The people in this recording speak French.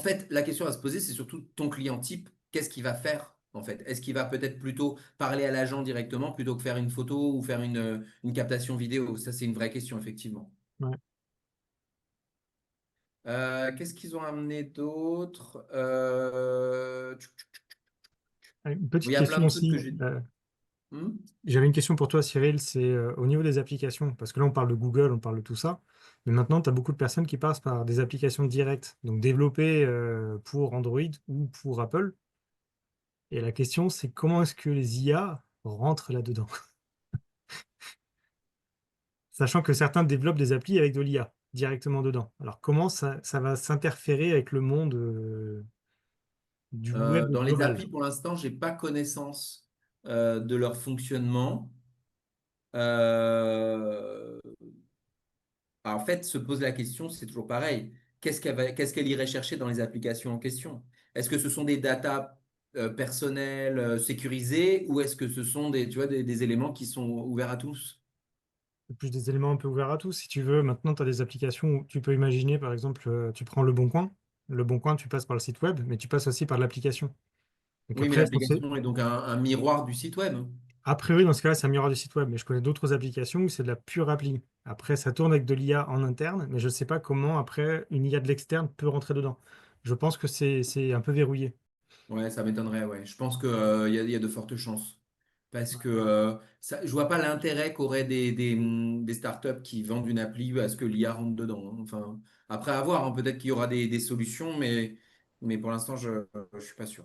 fait, la question à se poser, c'est surtout ton client type, qu'est-ce qu'il va faire en fait? Est-ce qu'il va peut-être plutôt parler à l'agent directement plutôt que faire une photo ou faire une captation vidéo? Ça, c'est une vraie question, effectivement. Ouais. Qu'est-ce qu'ils ont amené d'autre? Une Il petite y a plein question de trucs que aussi. j'ai. Hmm. J'avais une question pour toi, Cyril, c'est au niveau des applications, parce que là on parle de Google, on parle de tout ça, mais maintenant tu as beaucoup de personnes qui passent par des applications directes, donc développées pour Android ou pour Apple. Et la question c'est comment est-ce que les IA rentrent là-dedans? Sachant que certains développent des applis avec de l'IA directement dedans. Alors comment ça va s'interférer avec le monde du web Dans les global? applis, pour l'instant, j'ai pas connaissance de leur fonctionnement. Euh, En fait, se pose la question, c'est toujours pareil. Qu'est-ce qu'elle irait chercher dans les applications en question? Est-ce que ce sont des datas personnelles sécurisées ou est-ce que ce sont tu vois, des éléments qui sont ouverts à tous? C'est plus des éléments un peu ouverts à tous. Si tu veux, maintenant tu as des applications où tu peux imaginer, par exemple, tu prends Le Bon Coin. Le Bon Coin, tu passes par le site web, mais tu passes aussi par l'application. Donc Oui, mais après, l'application est donc un miroir du site web. a priori, dans ce cas-là, c'est un miroir du site web, mais je connais d'autres applications où c'est de la pure appli. Après, ça tourne avec de l'IA en interne, mais je ne sais pas comment, après, une IA de l'externe peut rentrer dedans. Je pense que c'est un peu verrouillé. Ouais, ça m'étonnerait, ouais. Je pense il y a de fortes chances. Parce que je vois pas l'intérêt qu'auraient des startups qui vendent une appli à ce que l'IA rentre dedans. Enfin, après avoir, hein, peut-être qu'il y aura des solutions, mais pour l'instant, je suis pas sûr.